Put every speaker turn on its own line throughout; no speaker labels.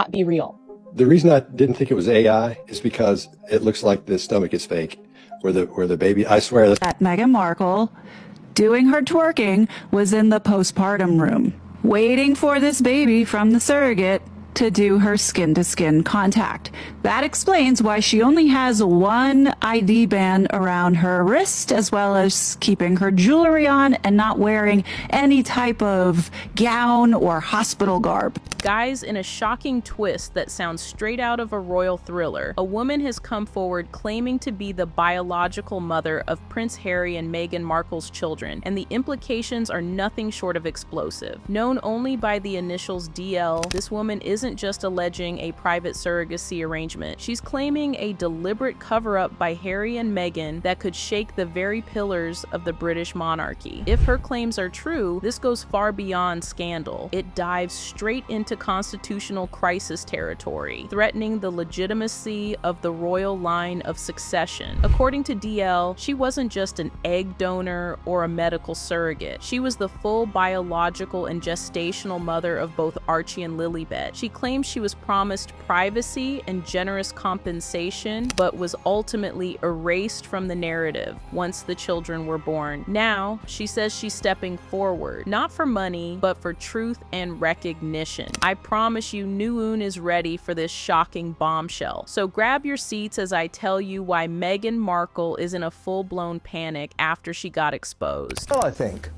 not be real.
The reason I didn't think it was AI is because it looks like the stomach is fake, where the baby, I swear.
That Meghan Markle, doing her twerking, was in the postpartum room, waiting for this baby from the surrogate to do her skin-to-skin contact. That explains why she only has one ID band around her wrist, as well as keeping her jewelry on and not wearing any type of gown or hospital garb.
Guys, in a shocking twist that sounds straight out of a royal thriller, a woman has come forward claiming to be the biological mother of Prince Harry and Meghan Markle's children, and the implications are nothing short of explosive. Known only by the initials DL, this woman isn't just alleging a private surrogacy arrangement. She's claiming a deliberate cover-up by Harry and Meghan that could shake the very pillars of the British monarchy. If her claims are true, this goes far beyond scandal. It dives straight into constitutional crisis territory, threatening the legitimacy of the royal line of succession. According to DL, she wasn't just an egg donor or a medical surrogate. She was the full biological and gestational mother of both Archie and Lilibet. She claims she was promised privacy and generous compensation, but was ultimately erased from the narrative once the children were born. Now, she says she's stepping forward, not for money, but for truth and recognition. I promise you, Nuun is ready for this shocking bombshell. So grab your seats as I tell you why Meghan Markle is in a full-blown panic after she got exposed.
Well, I think.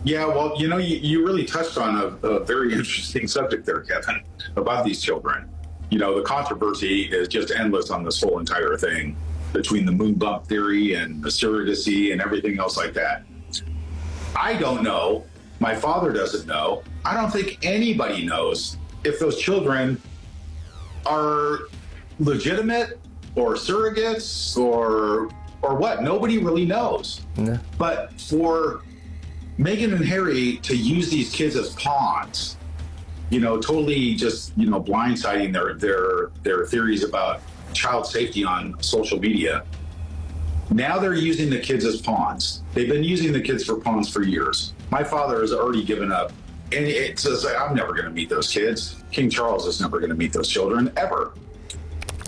Yeah, well, you really touched on a very interesting subject there, Kevin, about these children. The controversy is just endless on this whole entire thing, between the moon bump theory and the surrogacy and everything else like that. I don't know. My father doesn't know. I don't think anybody knows if those children are legitimate or surrogates or what. Nobody really knows.
No.
But for Meghan and Harry to use these kids as pawns, totally just, blindsiding their theories about child safety on social media. Now they're using the kids as pawns. They've been using the kids for pawns for years. My father has already given up, and it says, I'm never going to meet those kids. King Charles is never going to meet those children, ever.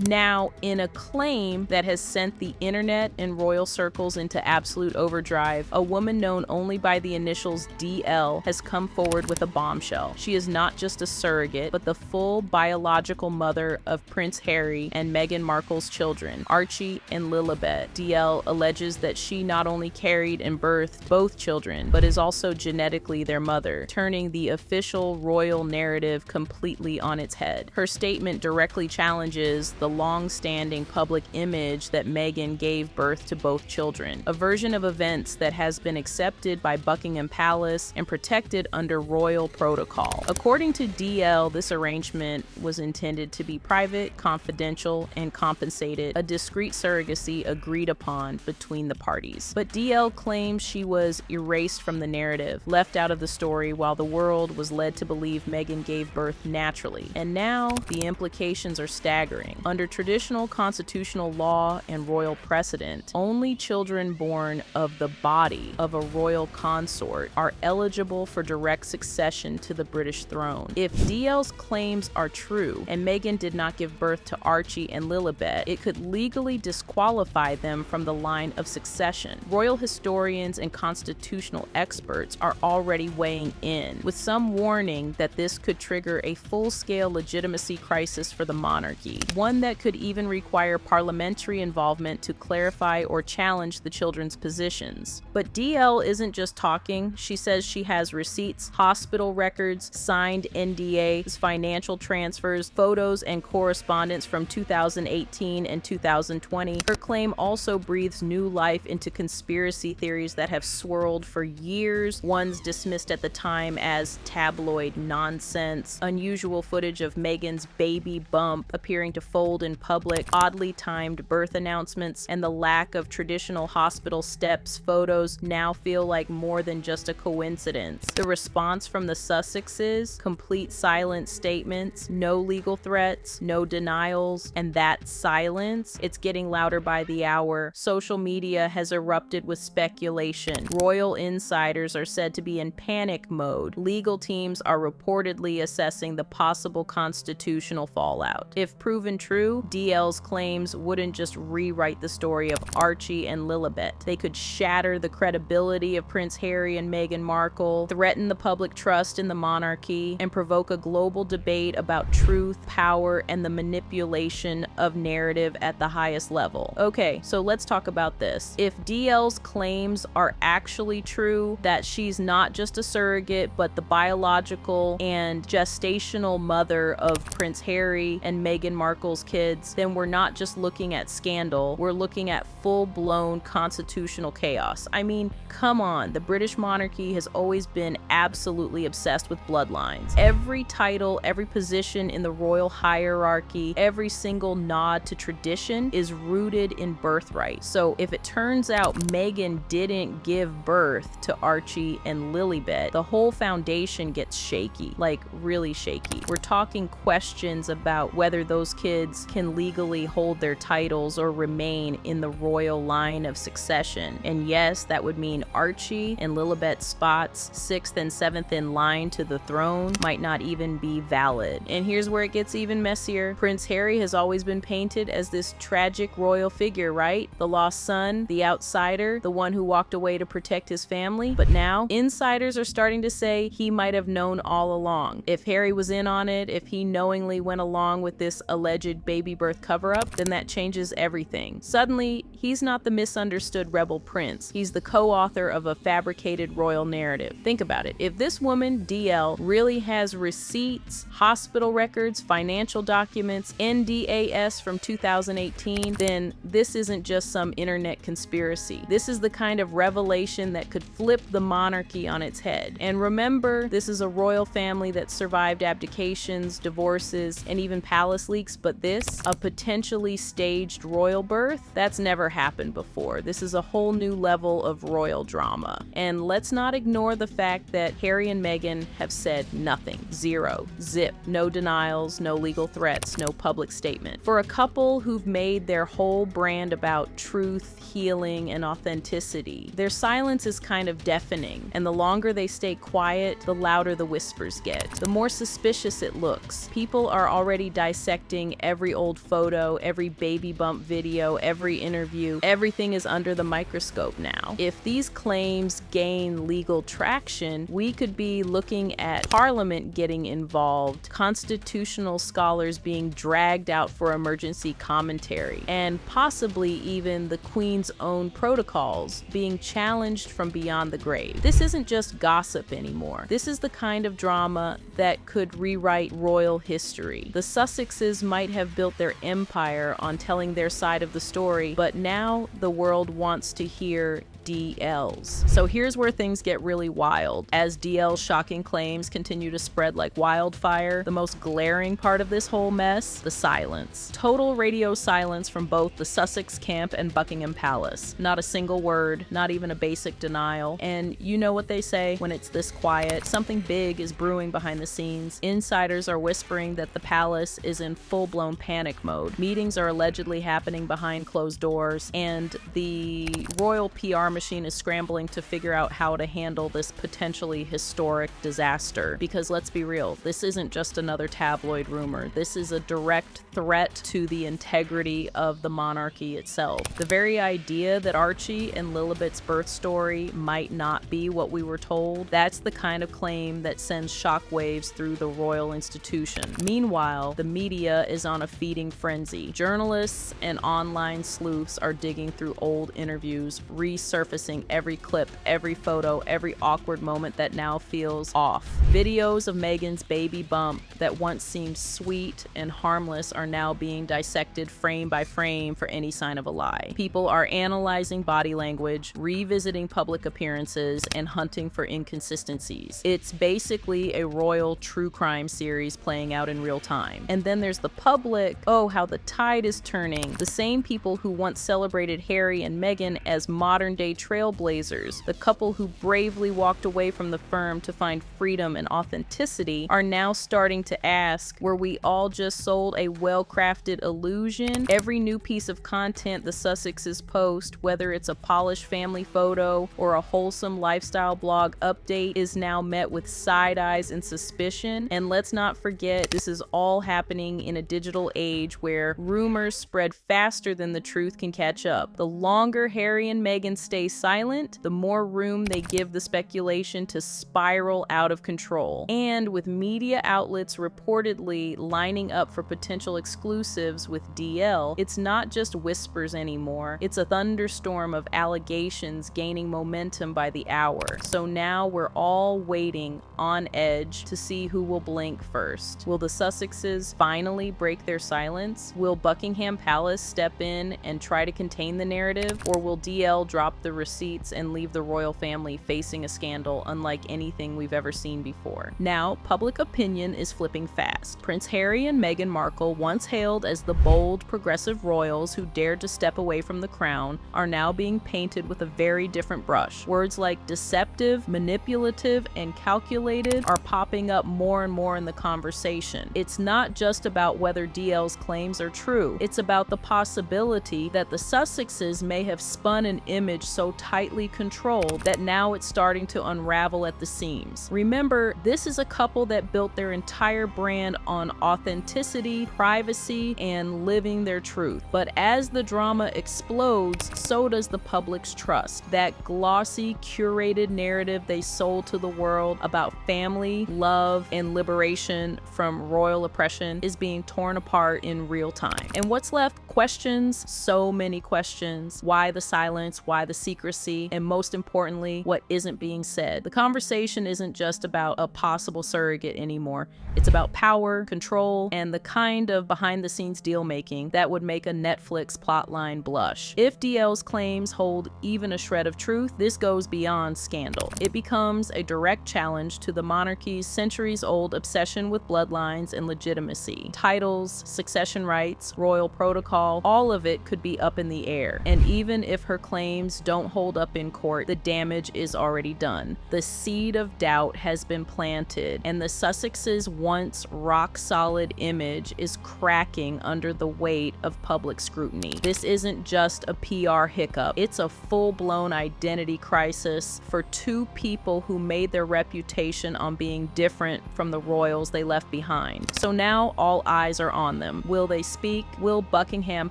Now, in a claim that has sent the internet and royal circles into absolute overdrive, a woman known only by the initials DL has come forward with a bombshell. She is not just a surrogate, but the full biological mother of Prince Harry and Meghan Markle's children, Archie and Lilibet. DL alleges that she not only carried and birthed both children, but is also genetically their mother, turning the official royal narrative completely on its head. Her statement directly challenges the long-standing public image that Meghan gave birth to both children, a version of events that has been accepted by Buckingham Palace and protected under royal protocol. According to DL, this arrangement was intended to be private, confidential, and compensated, a discreet surrogacy agreed upon between the parties. But DL claims she was erased from the narrative, left out of the story, while the world was led to believe Meghan gave birth naturally. And now, the implications are staggering. Under traditional constitutional law and royal precedent, only children born of the body of a royal consort are eligible for direct succession to the British throne. If DL's claims are true, and Meghan did not give birth to Archie and Lilibet, it could legally disqualify them from the line of succession. Royal historians and constitutional experts are already weighing in, with some warning that this could trigger a full-scale legitimacy crisis for the monarchy, one that could even require parliamentary involvement to clarify or challenge the children's positions. But DL isn't just talking. She says she has receipts, hospital records, signed NDAs, financial transfers, photos, and correspondence from 2018 and 2020. Her claim also breathes new life into conspiracy theories that have swirled for years, ones dismissed at the time as tabloid nonsense, unusual footage of Meghan's baby bump appearing to fold bold in public, oddly timed birth announcements, and the lack of traditional hospital steps photos now feel like more than just a coincidence. The response from the Sussexes: complete silent statements, no legal threats, no denials, and that silence, it's getting louder by the hour. Social media has erupted with speculation. Royal insiders are said to be in panic mode. Legal teams are reportedly assessing the possible constitutional fallout. If proven true, DL's claims wouldn't just rewrite the story of Archie and Lilibet. They could shatter the credibility of Prince Harry and Meghan Markle, threaten the public trust in the monarchy, and provoke a global debate about truth, power, and the manipulation of narrative at the highest level. Okay, so let's talk about this. If DL's claims are actually true, that she's not just a surrogate, but the biological and gestational mother of Prince Harry and Meghan Markle's kids, then we're not just looking at scandal, we're looking at full-blown constitutional chaos. I mean, come on, the British monarchy has always been absolutely obsessed with bloodlines. Every title, every position in the royal hierarchy, every single nod to tradition is rooted in birthright. So if it turns out Meghan didn't give birth to Archie and Lilibet, the whole foundation gets shaky, like really shaky. We're talking questions about whether those kids can legally hold their titles or remain in the royal line of succession. And yes, that would mean Archie and Lilibet's spots, 6th and 7th in line to the throne, might not even be valid. And here's where it gets even messier. Prince Harry has always been painted as this tragic royal figure, right? The lost son, the outsider, the one who walked away to protect his family. But now, insiders are starting to say he might have known all along. If Harry was in on it, if he knowingly went along with this alleged baby birth cover-up, then that changes everything. Suddenly, he's not the misunderstood rebel prince. He's the co-author of a fabricated royal narrative. Think about it. If this woman, DL, really has receipts, hospital records, financial documents, NDAS from 2018, then this isn't just some internet conspiracy. This is the kind of revelation that could flip the monarchy on its head. And remember, this is a royal family that survived abdications, divorces, and even palace leaks, but this, a potentially staged royal birth, that's never happened before. This is a whole new level of royal drama. And let's not ignore the fact that Harry and Meghan have said nothing. Zero. Zip. No denials, no legal threats, no public statement. For a couple who've made their whole brand about truth, healing, and authenticity, their silence is kind of deafening, and the longer they stay quiet, the louder the whispers get, the more suspicious it looks. People are already dissecting every old photo, every baby bump video, every interview. Everything is under the microscope now. If these claims gain legal traction, we could be looking at Parliament getting involved, constitutional scholars being dragged out for emergency commentary, and possibly even the Queen's own protocols being challenged from beyond the grave. This isn't just gossip anymore. This is the kind of drama that could rewrite royal history. The Sussexes might have built their empire on telling their side of the story, but now the world wants to hear DL's. So here's where things get really wild. As DL's shocking claims continue to spread like wildfire, the most glaring part of this whole mess, the silence. Total radio silence from both the Sussex camp and Buckingham Palace. Not a single word, not even a basic denial. And you know what they say when it's this quiet? Something big is brewing behind the scenes. Insiders are whispering that the palace is in full-blown panic mode. Meetings are allegedly happening behind closed doors, and the royal PR machine is scrambling to figure out how to handle this potentially historic disaster. Because let's be real, this isn't just another tabloid rumor. This is a direct threat to the integrity of the monarchy itself. The very idea that Archie and Lilibet's birth story might not be what we were told, that's the kind of claim that sends shockwaves through the royal institution. Meanwhile, the media is on a feeding frenzy. Journalists and online sleuths are digging through old interviews, resurfacing resurfacing every clip, every photo, every awkward moment that now feels off. Videos of Meghan's baby bump that once seemed sweet and harmless are now being dissected frame by frame for any sign of a lie. People are analyzing body language, revisiting public appearances, and hunting for inconsistencies. It's basically a royal true crime series playing out in real time. And then there's the public. Oh, how the tide is turning. The same people who once celebrated Harry and Meghan as modern-day trailblazers, the couple who bravely walked away from the firm to find freedom and authenticity, are now starting to ask, were we all just sold a well-crafted illusion? Every new piece of content the Sussexes post, whether it's a polished family photo or a wholesome lifestyle blog update, is now met with side eyes and suspicion. And let's not forget, this is all happening in a digital age where rumors spread faster than the truth can catch up. The longer Harry and Meghan stay silent, the more room they give the speculation to spiral out of control. And with media outlets reportedly lining up for potential exclusives with DL, it's not just whispers anymore. It's a thunderstorm of allegations gaining momentum by the hour. So now we're all waiting on edge to see who will blink first. Will the Sussexes finally break their silence? Will Buckingham Palace step in and try to contain the narrative? Or will DL drop the receipts and leave the royal family facing a scandal unlike anything we've ever seen before? Now, public opinion is flipping fast. Prince Harry and Meghan Markle, once hailed as the bold, progressive royals who dared to step away from the crown, are now being painted with a very different brush. Words like deceptive, manipulative, and calculated are popping up more and more in the conversation. It's not just about whether DL's claims are true. It's about the possibility that the Sussexes may have spun an image so tightly controlled that now it's starting to unravel at the seams. Remember, this is a couple that built their entire brand on authenticity, privacy, and living their truth. But as the drama explodes, so does the public's trust. That glossy, curated narrative they sold to the world about family, love, and liberation from royal oppression is being torn apart in real time. And what's left? Questions, so many questions. Why the silence? Why the secrecy? And most importantly, what isn't being said? The conversation isn't just about a possible surrogate anymore. It's about power, control, and the kind of behind-the-scenes deal-making that would make a Netflix plotline blush. If DL's claims hold even a shred of truth, this goes beyond scandal. It becomes a direct challenge to the monarchy's centuries-old obsession with bloodlines and legitimacy. Titles, succession rights, royal protocol, all of it could be up in the air. And even if her claims don't hold up in court, the damage is already done. The seed of doubt has been planted, and the Sussexes' once rock-solid image is cracking under the weight of public scrutiny. This isn't just a PR hiccup. It's a full-blown identity crisis for two people who made their reputation on being different from the royals they left behind. So now all eyes are on them. Will they speak? Will Buckingham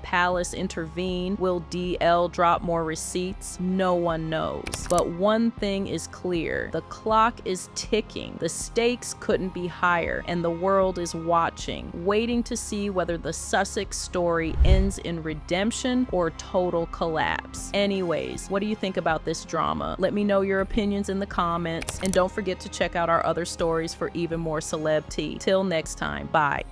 Palace intervene? Will DL drop more receipts? No one knows. But one thing is clear. The clock is ticking. The stakes couldn't be higher, and the world is watching, waiting to see whether the Sussex story ends in redemption or total collapse. Anyways, what do you think about this drama? Let me know your opinions in the comments, and don't forget to check out our other stories for even more celeb tea. Till next time, bye.